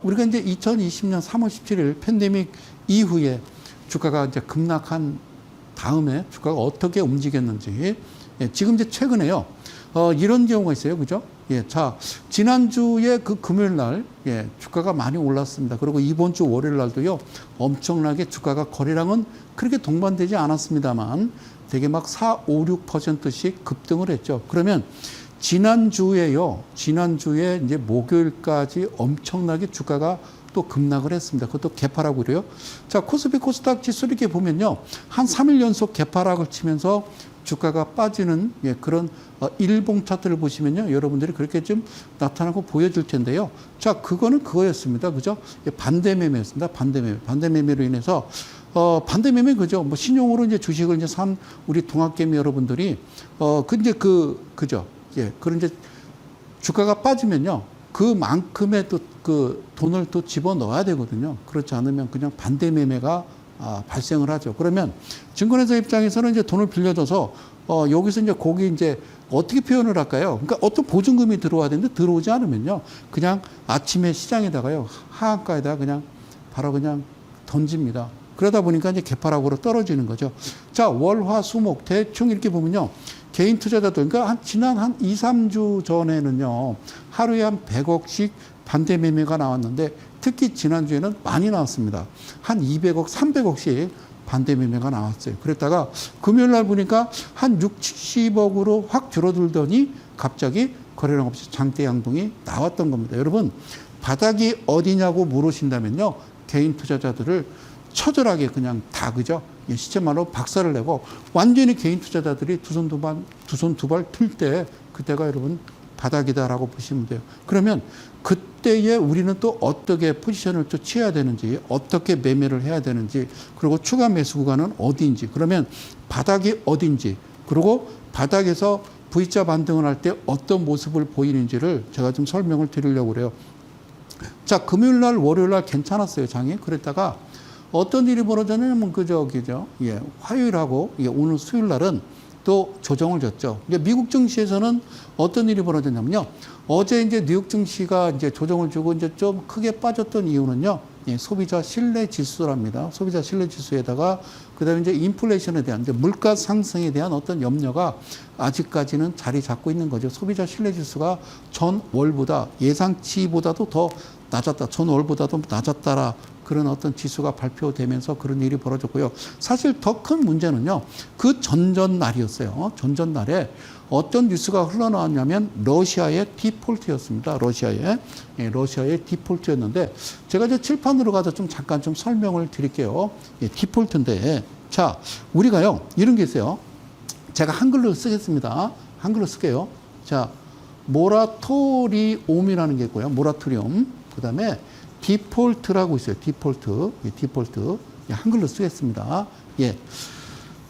우리가 이제 2020년 3월 17일 팬데믹 이후에 주가가 이제 급락한 다음에 주가가 어떻게 움직였는지, 예, 지금 이제 최근에요. 이런 경우가 있어요. 그죠? 예, 자, 지난주에 그 금요일 날, 예, 주가가 많이 올랐습니다. 그리고 이번 주 월요일 날도요, 엄청나게 주가가 거래량은 그렇게 동반되지 않았습니다만, 되게 막 4, 5, 6%씩 급등을 했죠. 그러면 지난주에 이제 목요일까지 엄청나게 주가가 또 급락을 했습니다. 그것도 개파라고 그래요. 자, 코스피 코스닥 지수 이렇게 보면요. 한 3일 연속 개파락을 치면서 주가가 빠지는, 예, 그런 일봉 차트를 보시면요. 여러분들이 그렇게 좀 나타나고 보여줄 텐데요. 자, 그거는 그거였습니다. 그죠? 예, 반대 매매였습니다. 반대 매매. 반대 매매로 인해서 반대 매매 그죠? 뭐 신용으로 이제 주식을 이제 산 우리 동학개미 여러분들이 그죠? 예, 그런 이제 주가가 빠지면요. 그만큼의 또 그 돈을 또 집어 넣어야 되거든요. 그렇지 않으면 그냥 반대 매매가 발생을 하죠. 그러면 증권회사 입장에서는 이제 돈을 빌려줘서 여기서 이제 거기 이제 어떻게 표현을 할까요? 그러니까 어떤 보증금이 들어와야 되는데 들어오지 않으면요. 그냥 아침에 시장에다가요. 하한가에다가 그냥 바로 그냥 던집니다. 그러다 보니까 이제 개파락으로 떨어지는 거죠. 자, 월, 화, 수, 목 대충 이렇게 보면요. 개인 투자자들, 그러니까 지난 한 2, 3주 전에는요. 하루에 한 100억씩 반대 매매가 나왔는데 특히 지난주에는 많이 나왔습니다. 한 200억, 300억씩 반대 매매가 나왔어요. 그랬다가 금요일 날 보니까 한 6, 70억으로 확 줄어들더니 갑자기 거래량 없이 장대 양봉이 나왔던 겁니다. 여러분, 바닥이 어디냐고 물으신다면요. 개인 투자자들을 처절하게 그냥 다, 그죠? 시체말로 박살을 내고 완전히 개인 투자자들이 두 손 두 발 틀 때 그때가 여러분 바닥이다라고 보시면 돼요. 그러면 그때에 우리는 또 어떻게 포지션을 또 취해야 되는지, 어떻게 매매를 해야 되는지, 그리고 추가 매수 구간은 어디인지, 그러면 바닥이 어딘지, 그리고 바닥에서 V자 반등을 할 때 어떤 모습을 보이는지를 제가 좀 설명을 드리려고 그래요. 자, 금요일 날, 월요일 날 괜찮았어요, 장이. 그랬다가 어떤 일이 벌어졌냐면 예, 화요일하고, 예, 오늘 수요일 날은 또 조정을 줬죠. 이제 미국 증시에서는 어떤 일이 벌어졌냐면요. 어제 이제 뉴욕 증시가 이제 조정을 주고 이제 좀 크게 빠졌던 이유는요. 예, 소비자 신뢰 지수랍니다. 소비자 신뢰 지수에다가 그다음에 이제 인플레이션에 대한 이제 물가 상승에 대한 어떤 염려가 아직까지는 자리 잡고 있는 거죠. 소비자 신뢰 지수가 전월보다 예상치보다도 더 낮았다. 전월보다도 낮았다라. 그런 어떤 지수가 발표되면서 그런 일이 벌어졌고요. 사실 더 큰 문제는요. 그 전전날이었어요. 전전날에 어떤 뉴스가 흘러나왔냐면 러시아의 디폴트였습니다. 러시아의 디폴트였는데 제가 이제 칠판으로 가서 좀 잠깐 좀 설명을 드릴게요. 예, 디폴트인데 자, 우리가요. 이런 게 있어요. 제가 한글로 쓰겠습니다. 한글로 쓸게요. 자, 모라토리움이라는 게 있고요. 모라토리움. 그다음에 디폴트라고 있어요. 디폴트. 예, 디폴트. 예, 한글로 쓰겠습니다. 예.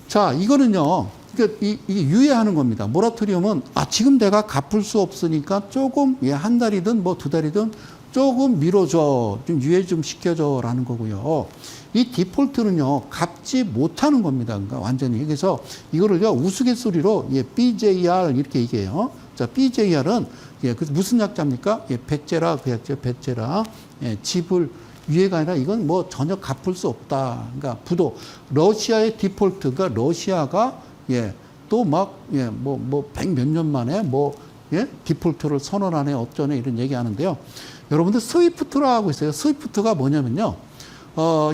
자, 이거는요. 이게 유예하는 겁니다. 모라토리움은 지금 내가 갚을 수 없으니까 조금, 예, 한 달이든 뭐 두 달이든 조금 미뤄줘. 좀 유예 좀 시켜줘라는 거고요. 이 디폴트는요. 갚지 못하는 겁니다. 그러니까 완전히. 그래서 이거를요. 우스갯소리로, 예, BJR 이렇게 얘기해요. 자, BJR은, 예, 그 무슨 약자입니까? 예, 배째라, 그 약자, 배째라. 예, 지불 유예가 아니라 이건 뭐 전혀 갚을 수 없다. 그러니까 부도 러시아의 디폴트, 그러니까 러시아가, 예, 또 막, 예, 뭐 100 몇 년 만에 예, 디폴트를 선언하네, 어쩌네, 이런 얘기 하는데요. 여러분들 스위프트라 하고 있어요. 스위프트가 뭐냐면요.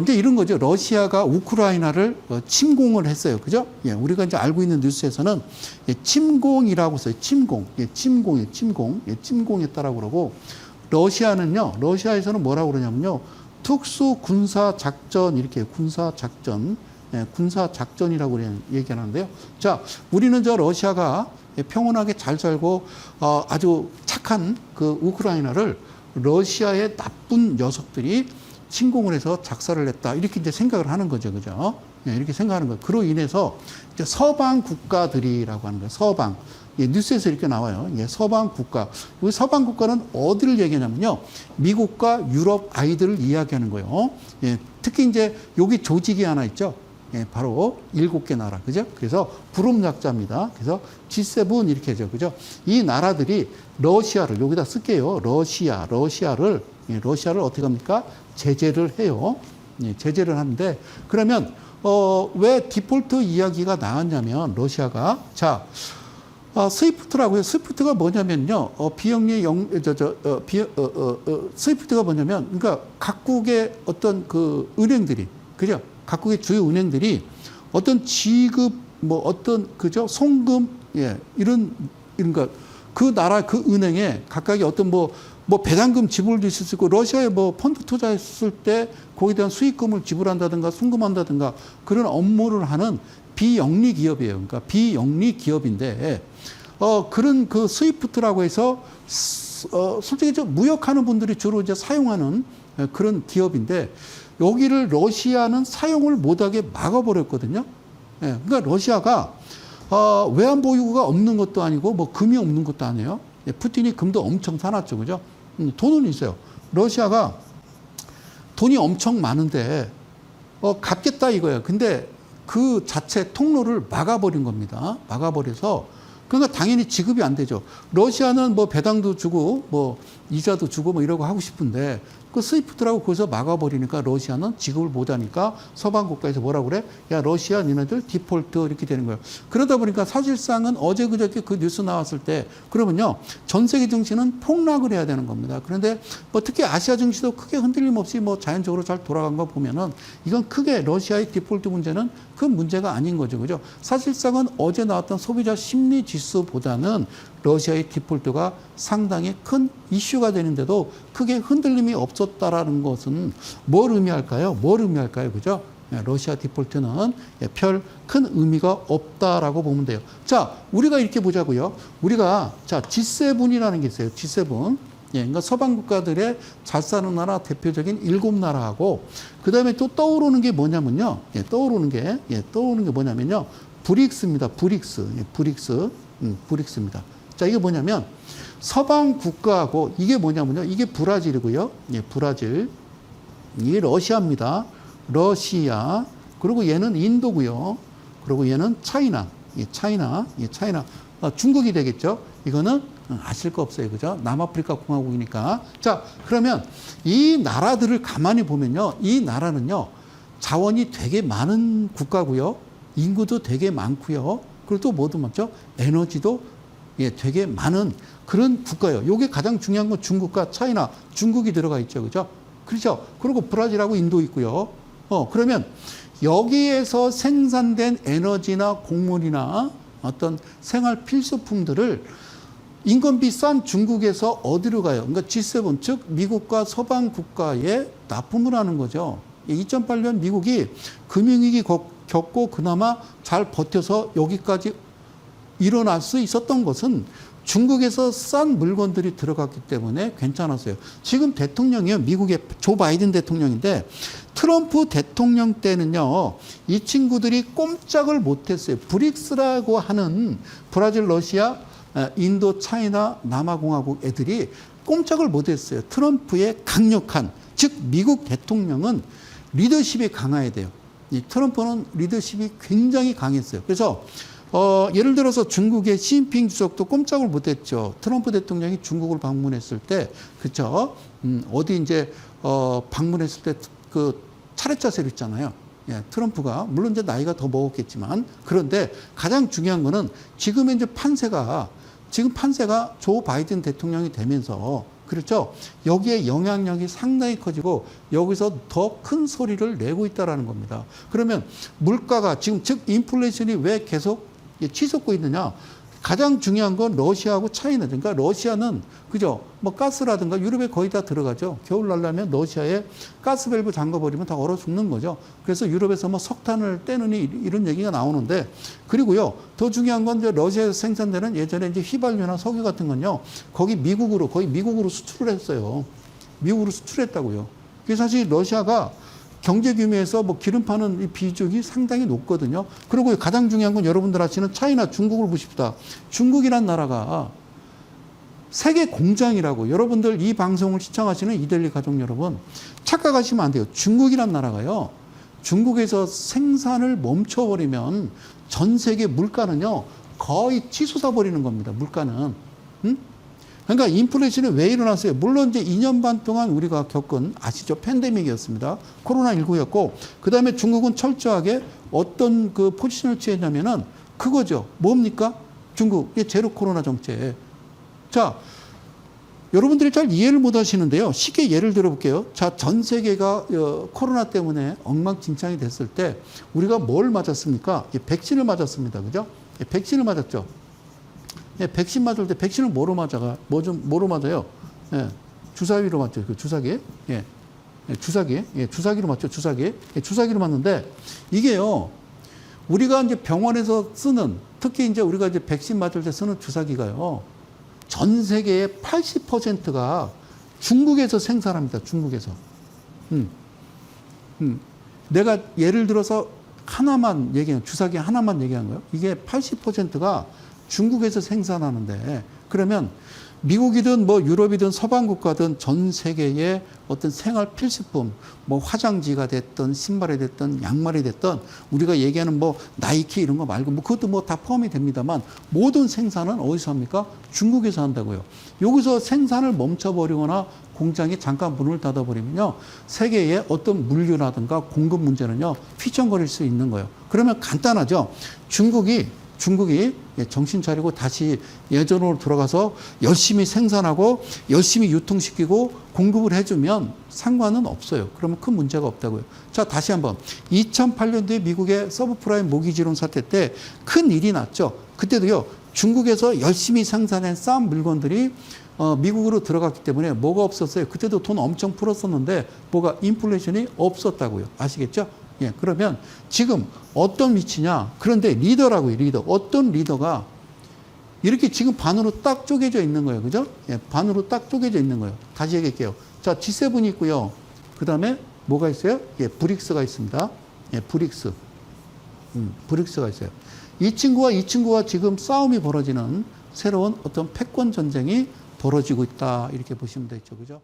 이제 이런 거죠. 러시아가 우크라이나를 침공을 했어요. 그죠? 예, 우리가 이제 알고 있는 뉴스에서는, 예, 침공이라고 써요. 침공. 예, 침공이에요. 침공. 예, 침공했다라고 그러고, 러시아에서는 뭐라고 그러냐면요. 특수 군사 작전, 이렇게 군사 작전, 예, 군사 작전이라고 얘기하는데요. 자, 우리는 저 러시아가 평온하게 잘 살고, 아주 착한 그 우크라이나를 러시아의 나쁜 녀석들이 침공을 해서 작살을 냈다. 이렇게 이제 생각을 하는 거죠. 그죠? 예, 이렇게 생각하는 거예요. 그로 인해서 이제 서방 국가들이라고 하는 거예요. 서방. 예, 뉴스에서 이렇게 나와요. 예, 서방 국가. 이 서방 국가는 어디를 얘기하냐면요. 미국과 유럽 아이들을 이야기하는 거예요. 예, 특히 이제 여기 조직이 하나 있죠. 예, 바로 7개 나라. 그죠? 그래서 부름 약자입니다. 그래서 G7 이렇게 하죠. 그죠? 이 나라들이 러시아를 여기다 쓸게요. 러시아를, 예, 러시아를 어떻게 합니까? 제재를 해요. 예, 제재를 하는데 그러면 왜 디폴트 이야기가 나왔냐면 러시아가 자 스위프트라고 해요. 스위프트가 뭐냐면요. 비영리 스위프트가 뭐냐면 그러니까 각국의 어떤 그 은행들이 그죠? 각국의 주요 은행들이 어떤 지급 뭐 어떤 그죠? 송금 예, 이런 그 나라 그 은행에 각각의 어떤 뭐 배당금 지불도 있을 수 있고 러시아에 뭐 펀드 투자했을 때 거기에 대한 수익금을 지불한다든가 송금한다든가 그런 업무를 하는 비영리 기업이에요. 그러니까 비영리 기업인데 그런 그 스위프트라고 해서 솔직히 좀 무역하는 분들이 주로 이제 사용하는 그런 기업인데 여기를 러시아는 사용을 못하게 막아버렸거든요. 예, 그러니까 러시아가 외환 보유고가 없는 것도 아니고 뭐 금이 없는 것도 아니에요. 예, 푸틴이 금도 엄청 사놨죠, 그죠? 돈은 있어요. 러시아가 돈이 엄청 많은데 갚겠다 이거예요. 근데 그 자체 통로를 막아버린 겁니다. 막아버려서 그러니까 당연히 지급이 안 되죠. 러시아는 뭐 배당도 주고 뭐 이자도 주고 뭐 이러고 하고 싶은데 그 스위프트라고 거기서 막아버리니까 러시아는 지급을 못하니까 서방 국가에서 뭐라고 그래? 야 러시아 니네들 디폴트 이렇게 되는 거예요. 그러다 보니까 사실상은 어제 그저께 그 뉴스 나왔을 때 그러면요 전 세계 증시는 폭락을 해야 되는 겁니다. 그런데 뭐 특히 아시아 증시도 크게 흔들림 없이 뭐 자연적으로 잘 돌아간 거 보면은 이건 크게 러시아의 디폴트 문제는 큰 문제가 아닌 거죠, 그죠? 사실상은 어제 나왔던 소비자 심리 지수보다는 러시아의 디폴트가 상당히 큰 이슈가 되는데도 크게 흔들림이 없었다라는 것은 뭘 의미할까요? 그죠? 러시아 디폴트는 별 큰 의미가 없다라고 보면 돼요. 자, 우리가 이렇게 보자고요. 우리가 자 G7이라는 게 있어요. G7. 예, 그러니까 서방 국가들의 잘 사는 나라 대표적인 7나라하고 그다음에 또 떠오르는 게 뭐냐면요. 예, 떠오르는 게 뭐냐면요. 브릭스입니다. 브릭스. 예, 브릭스입니다. 자, 이게 뭐냐면 서방 국가하고 이게 뭐냐면요. 이게 브라질이고요. 예, 브라질. 이게 러시아입니다. 러시아. 그리고 얘는 인도고요. 그리고 얘는 차이나. 예, 차이나. 중국이 되겠죠. 이거는 아실 거 없어요. 그죠? 남아프리카 공화국이니까. 자, 그러면 이 나라들을 가만히 보면요. 이 나라는요. 자원이 되게 많은 국가고요. 인구도 되게 많고요. 그리고 또 뭐도 많죠? 에너지도 예, 되게 많은 그런 국가예요. 요게 가장 중요한 건 중국과 차이나, 중국이 들어가 있죠. 그죠? 그렇죠? 그리고 브라질하고 인도 있고요. 그러면 여기에서 생산된 에너지나 곡물이나 어떤 생활 필수품들을 인건비 싼 중국에서 어디로 가요? 그러니까 G7, 즉 미국과 서방 국가에 납품을 하는 거죠. 2008년 미국이 금융위기 겪고 그나마 잘 버텨서 여기까지 일어날 수 있었던 것은 중국에서 싼 물건들이 들어갔기 때문에 괜찮았어요. 지금 대통령이요. 미국의 조 바이든 대통령인데 트럼프 대통령 때는요. 이 친구들이 꼼짝을 못했어요. 브릭스라고 하는 브라질, 러시아, 인도, 차이나, 남아공화국 애들이 꼼짝을 못했어요. 트럼프의 강력한, 즉 미국 대통령은 리더십이 강해야 돼요. 이 트럼프는 리더십이 굉장히 강했어요. 그래서 예를 들어서 중국의 시진핑 주석도 꼼짝을 못했죠. 트럼프 대통령이 중국을 방문했을 때, 그렇죠? 어디 이제 방문했을 때 그 차례차례로 있잖아요. 예, 트럼프가 물론 이제 나이가 더 먹었겠지만 그런데 가장 중요한 거는 지금의 이제 판세가 조 바이든 대통령이 되면서 그렇죠. 여기에 영향력이 상당히 커지고 여기서 더 큰 소리를 내고 있다라는 겁니다. 그러면 물가가 지금 즉 인플레이션이 왜 계속 치솟고 있느냐? 가장 중요한 건 러시아하고 차이나. 그러니까 러시아는 그죠? 뭐 가스라든가 유럽에 거의 다 들어가죠. 겨울 날라면 러시아에 가스 밸브 잠궈버리면 다 얼어 죽는 거죠. 그래서 유럽에서 뭐 석탄을 떼느니 이런 얘기가 나오는데 그리고요 더 중요한 건 이제 러시아에서 생산되는 예전에 이제 휘발유나 석유 같은 건요 거의 미국으로 수출을 했어요. 미국으로 수출했다고요. 그게 사실 러시아가 경제 규모에서 뭐 기름 파는 이 비중이 상당히 높거든요. 그리고 가장 중요한 건 여러분들 아시는 차이나 중국을 보십시다. 중국이란 나라가 세계 공장이라고 여러분들 이 방송을 시청하시는 이데일리 가족 여러분 착각하시면 안 돼요. 중국이란 나라가요. 중국에서 생산을 멈춰버리면 전 세계 물가는요 거의 치솟아 버리는 겁니다. 물가는. 그러니까 인플레이션이 왜 일어났어요? 물론 이제 2년 반 동안 우리가 겪은 아시죠? 팬데믹이었습니다. 코로나19였고, 그 다음에 중국은 철저하게 어떤 그 포지션을 취했냐면은 그거죠. 뭡니까? 중국의 제로 코로나 정책. 자, 여러분들이 잘 이해를 못 하시는데요. 쉽게 예를 들어 볼게요. 자, 전 세계가 코로나 때문에 엉망진창이 됐을 때 우리가 뭘 맞았습니까? 백신을 맞았습니다. 그죠? 백신을 맞았죠. 백신 맞을 때 백신을 뭐로 맞아가? 뭐로 맞아요? 주사위로 맞죠. 그 주사기. 주사기. 주사기로 맞죠. 주사기. 주사기로 맞는데 이게요. 우리가 이제 병원에서 쓰는 특히 이제 우리가 이제 백신 맞을 때 쓰는 주사기가요. 전 세계의 80%가 중국에서 생산합니다. 중국에서. 내가 예를 들어서 하나만 얘기한, 주사기 하나만 얘기한 거예요. 이게 80%가 중국에서 생산하는데, 그러면 미국이든 뭐 유럽이든 서방 국가든 전 세계의 어떤 생활 필수품, 뭐 화장지가 됐든 신발이 됐든 양말이 됐든 우리가 얘기하는 뭐 나이키 이런 거 말고 뭐 그것도 뭐 다 포함이 됩니다만 모든 생산은 어디서 합니까? 중국에서 한다고요. 여기서 생산을 멈춰버리거나 공장이 잠깐 문을 닫아버리면요. 세계의 어떤 물류라든가 공급 문제는요. 휘청거릴 수 있는 거예요. 그러면 간단하죠. 중국이 정신 차리고 다시 예전으로 돌아가서 열심히 생산하고 열심히 유통시키고 공급을 해주면 상관은 없어요. 그러면 큰 문제가 없다고요. 자, 다시 한번 2008년도에 미국의 서브프라임 모기지론 사태 때 큰 일이 났죠. 그때도요. 중국에서 열심히 생산한 싼 물건들이 미국으로 들어갔기 때문에 뭐가 없었어요. 그때도 돈 엄청 풀었었는데 뭐가 인플레이션이 없었다고요. 아시겠죠? 예, 그러면 지금 어떤 위치냐? 그런데 리더라고요, 리더. 어떤 리더가 이렇게 지금 반으로 딱 쪼개져 있는 거예요. 그죠? 예, 반으로 딱 쪼개져 있는 거예요. 다시 얘기할게요. 자, G7이 있고요. 그 다음에 뭐가 있어요? 예, 브릭스가 있습니다. 예, 브릭스. 브릭스가 있어요. 이 친구와 지금 싸움이 벌어지는 새로운 어떤 패권 전쟁이 벌어지고 있다. 이렇게 보시면 되죠. 그죠?